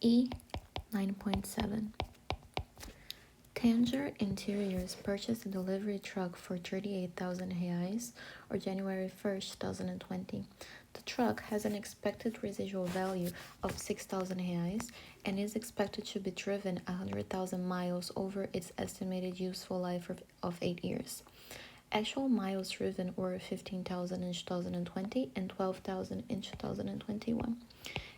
E 9.7. Tanger Interiors purchased a delivery truck for 38,000 reais on January 1st, 2020. The truck has an expected residual value of 6,000 reais and is expected to be driven 100,000 miles over its estimated useful life of 8 years. Actual miles driven were 15,000 in 2020 and 12,000 in 2021.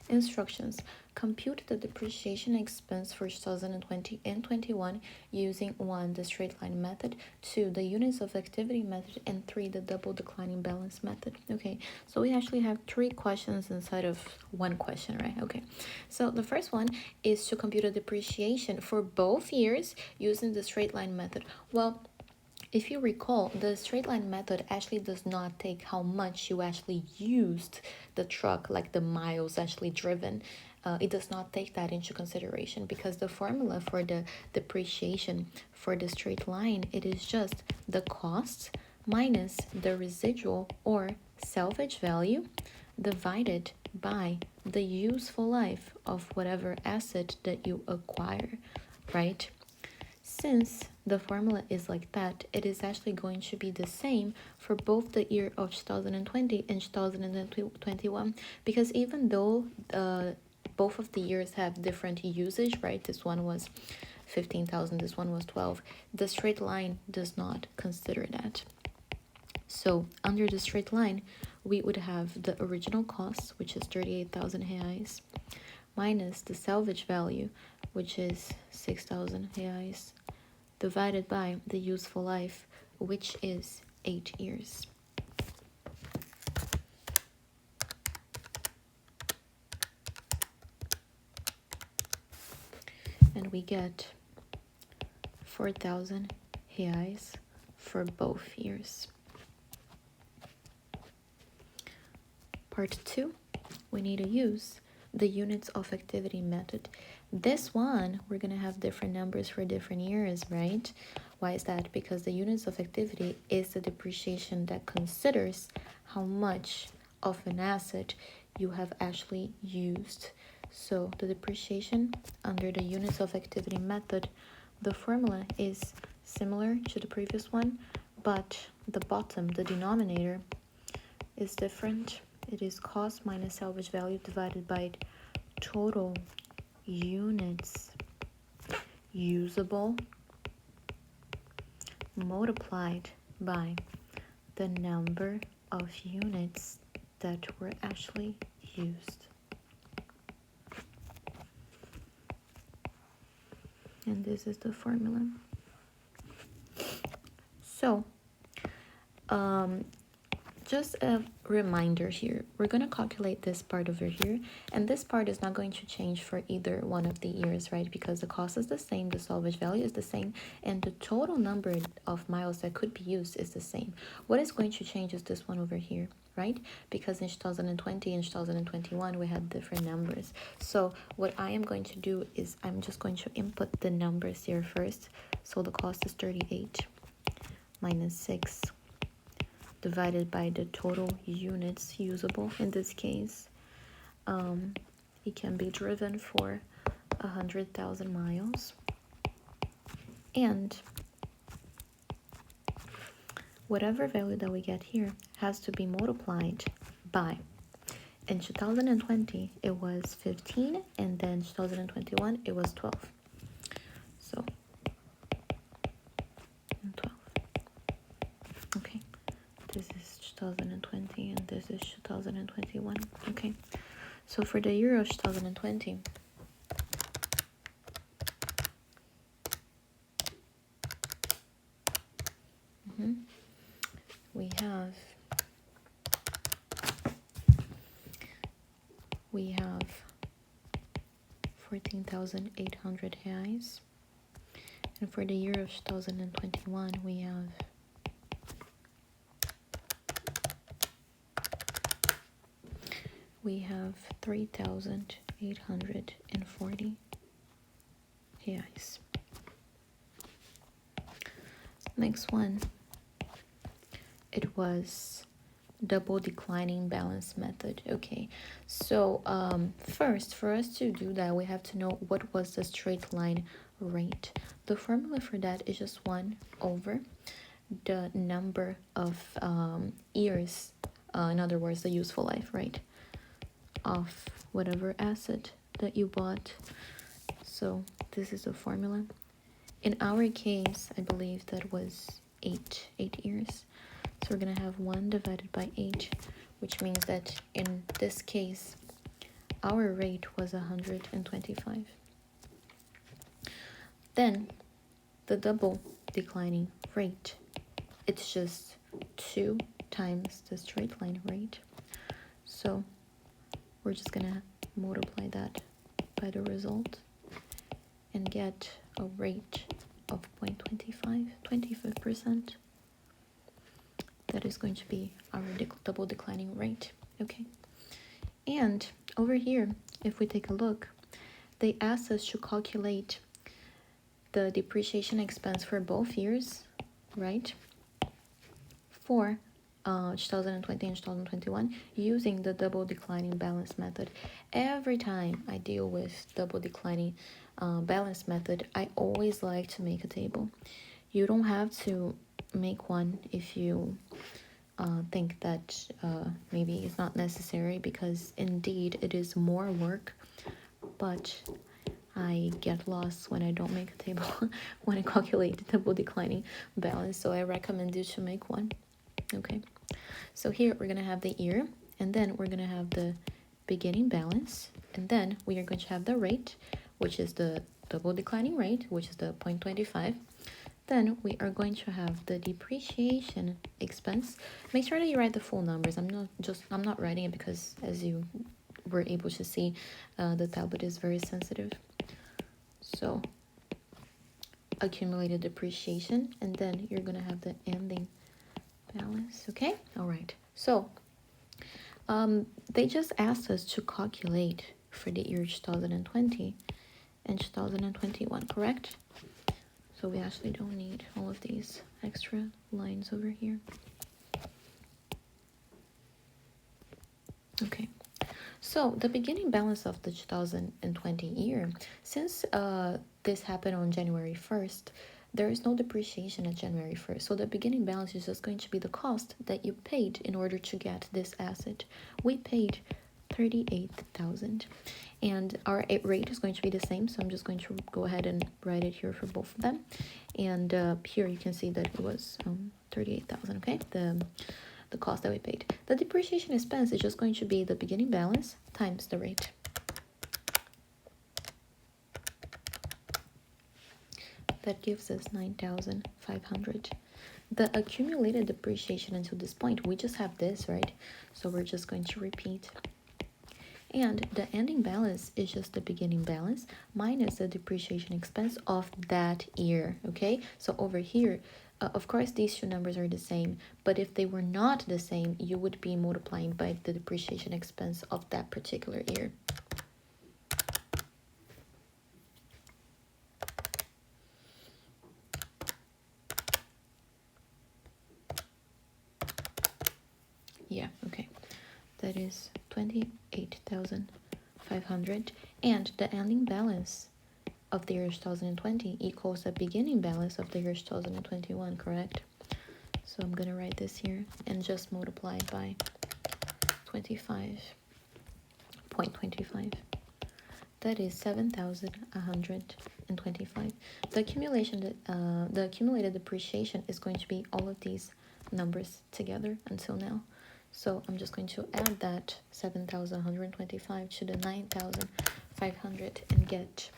Instructions: compute the depreciation expense for 2020 and 21 using 1. The straight line method, 2. The units of activity method, and 3. The double declining balance method. Okay, so we actually have 3 questions inside of 1 question, right? Okay, so the first one is to compute a depreciation for both years using the straight line method. Well, if you recall, the straight line method actually does not take how much you actually used the truck, like the miles actually driven. It does not take that into consideration because the formula for the depreciation for the straight line, it is just the cost minus the residual or salvage value divided by the useful life of whatever asset that you acquire, right? Since the formula is like that, it is actually going to be the same for both the year of 2020 and 2021, because even though both of the years have different usage, right? This one was 15,000, this one was 12. The straight line does not consider that. So under the straight line, we would have the original cost, which is 38,000 reais, minus the salvage value, which is 6,000 reais, divided by the useful life, which is 8 years. And we get 4,000 reais for both years. Part 2, we need to use the units of activity method. This one, we're going to have different numbers for different years, right? Why is that? Because the units of activity is the depreciation that considers how much of an asset you have actually used. So the depreciation under the units of activity method, the formula is similar to the previous one, but the bottom, the denominator, is different. It is cost minus salvage value divided by total units usable multiplied by the number of units that were actually used. And this is the formula. So, just a reminder here, we're going to calculate this part over here, and this part is not going to change for either one of the years, right? Because the cost is the same, the salvage value is the same, and the total number of miles that could be used is the same. What is going to change is this one over here, right? Because in 2020 and 2021 we had different numbers. So what I am going to do is I'm just going to input the numbers here first. So the cost is 38 minus 6 divided by the total units usable. In this case, it can be driven for 100,000 miles, and whatever value that we get here has to be multiplied by, in 2020 it was 15, and then 2021 it was 12. So 12. Okay, this is 2020 and this is 2021. Okay, so for the year of 2020, we have 14,800 reais, and for the year of 2021 we have 3,840 reais. Next one, it was double declining balance method. Okay, so first, for us to do that, we have to know what was the straight line rate. The formula for that is just 1 over the number of years, in other words, the useful life, right, of whatever asset that you bought. So this is the formula. In our case, I believe that was 8 years. So we're gonna have 1 divided by 8, which means that in this case, our rate was 125. Then the double declining rate, it's just 2 times the straight line rate. So we're just gonna multiply that by the result and get a rate of 0.25, 25%. That is going to be our double declining rate. Okay, and over here, if we take a look, they asked us to calculate the depreciation expense for both years, right, for 2020 and 2021 using the double declining balance method. Every time I deal with double declining balance method, I always like to make a table. You don't have to make one if you think that maybe it's not necessary, because indeed it is more work, but I get lost when I don't make a table when I calculate the double declining balance, so I recommend you to make one. Okay, so here we're gonna have the year, and then we're gonna have the beginning balance, and then we are going to have the rate, which is the double declining rate, which is the 0.25. Then we are going to have the depreciation expense. Make sure that you write the full numbers. I'm not writing it because, as you were able to see, the tablet is very sensitive. So accumulated depreciation, and then you're gonna have the ending balance. Okay, all right. So they just asked us to calculate for the year 2020 and 2021, correct? So we actually don't need all of these extra lines over here. Okay, so the beginning balance of the 2020 year, since this happened on January 1st, there is no depreciation at January 1st. So the beginning balance is just going to be the cost that you paid in order to get this asset. We paid 38,000, and our rate is going to be the same, so I'm just going to go ahead and write it here for both of them. And here you can see that it was 38,000. Okay, the cost that we paid. The depreciation expense is just going to be the beginning balance times the rate. That gives us 9,500. The accumulated depreciation until this point, we just have this, right? So we're just going to repeat. And the ending balance is just the beginning balance minus the depreciation expense of that year, okay? So over here, of course, these two numbers are the same, but if they were not the same, you would be multiplying by the depreciation expense of that particular year. Yeah, okay. That is 28,500, and the ending balance of the year 2020 equals the beginning balance of the year 2021, correct? So I'm gonna write this here and just multiply by 25.25. That is 7,125. The accumulated depreciation is going to be all of these numbers together until now. So I'm just going to add that 7,125 to the 9,500 and get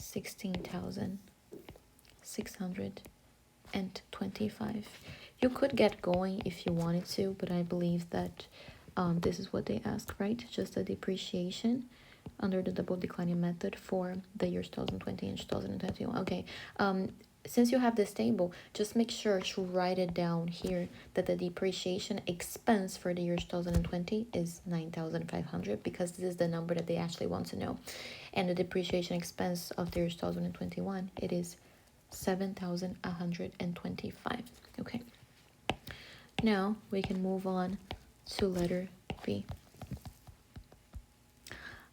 16,625. You could get going if you wanted to, but I believe that this is what they asked, right? Just the depreciation under the double declining method for the years 2020 and 2021. Okay, since you have this table, just make sure to write it down here that the depreciation expense for the year 2020 is 9,500, because this is the number that they actually want to know. And the depreciation expense of the year 2021, it is 7,125. Okay, Now we can move on to letter B.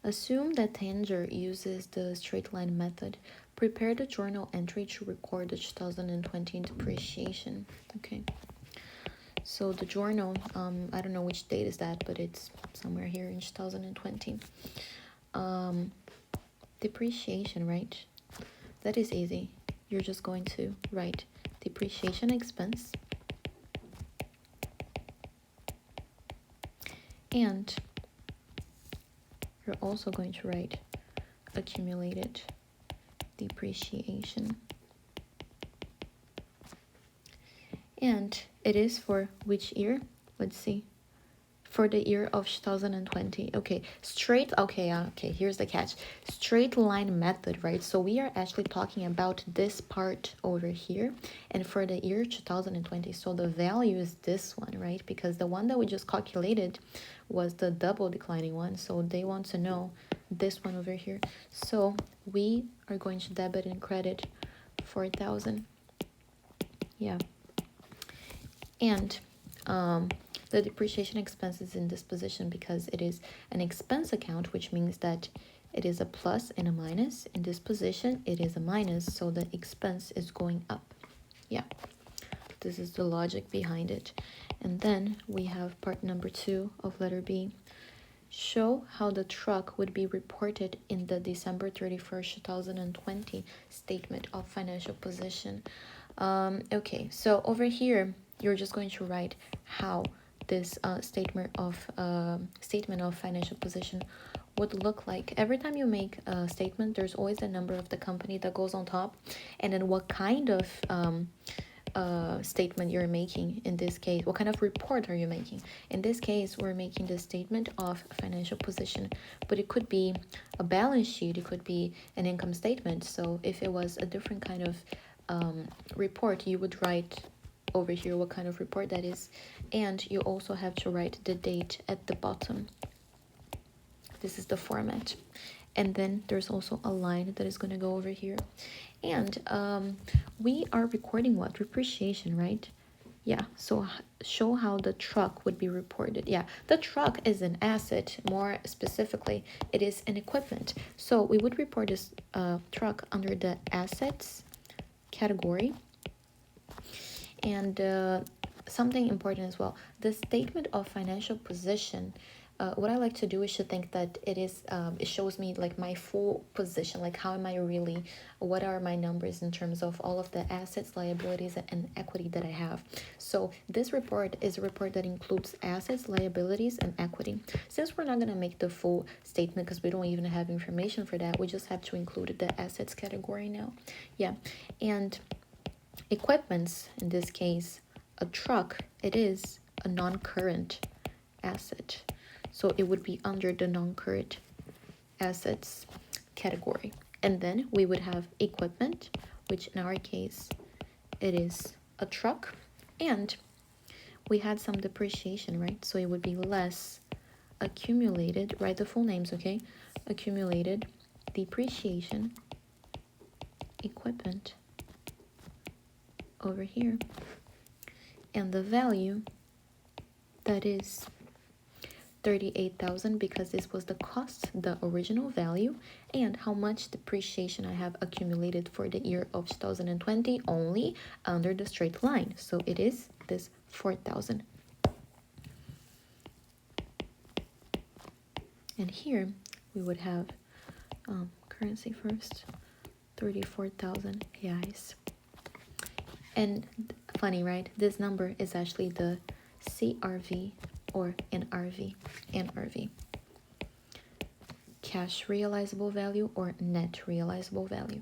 Assume that Tanger uses the straight line method. Prepare the journal entry to record the 2020 depreciation. Okay. So the journal, I don't know which date is that, but it's somewhere here in 2020. Depreciation, right? That is easy. You're just going to write depreciation expense and you're also going to write accumulated depreciation. And it is for which year? Let's see. For the year of 2020. Okay, okay, here's the catch. Straight line method, right? So we are actually talking about this part over here. And for the year 2020, so the value is this one, right? Because the one that we just calculated was the double declining one. So they want to know this one over here. So we are going to debit and credit 4,000. Yeah. And the depreciation expense is in this position because it is an expense account, which means that it is a plus and a minus. In this position, it is a minus, so the expense is going up. Yeah, this is the logic behind it. And then we have part number 2 of letter B. Show how the truck would be reported in the December 31st, 2020 statement of financial position. Okay, so over here, you're just going to write how this statement of financial position would look like. Every time you make a statement, there's always the number of the company that goes on top, and then what kind of statement you're making. In this case, what kind of report are you making? In this case, we're making the statement of financial position, but it could be a balance sheet, it could be an income statement. So if it was a different kind of report, you would write over here what kind of report that is, and you also have to write the date at the bottom. This is the format. And then there's also a line that is going to go over here. And we are recording what? Depreciation, right? Yeah, so show how the truck would be reported. Yeah, the truck is an asset. More specifically, it is an equipment. So we would report this truck under the assets category. And something important as well, the statement of financial position, what I like to do is to think that it is it shows me like my full position, like how am I really, what are my numbers in terms of all of the assets, liabilities, and equity that I have. So this report is a report that includes assets, liabilities, and equity. Since we're not going to make the full statement because we don't even have information for that, we just have to include the assets category now. Yeah, and equipments, in this case, a truck, it is a non-current asset. So it would be under the non-current assets category. And then we would have equipment, which in our case, it is a truck. And we had some depreciation, right? So it would be less accumulated, write the full names, okay? Accumulated depreciation equipment over here, and the value, that is 38,000 because this was the cost, the original value, and how much depreciation I have accumulated for the year of 2020 only under the straight line. So it is this 4,000. And here we would have currency first, 34,000 reais. And funny, right? This number is actually the CRV or NRV. Cash realizable value or net realizable value.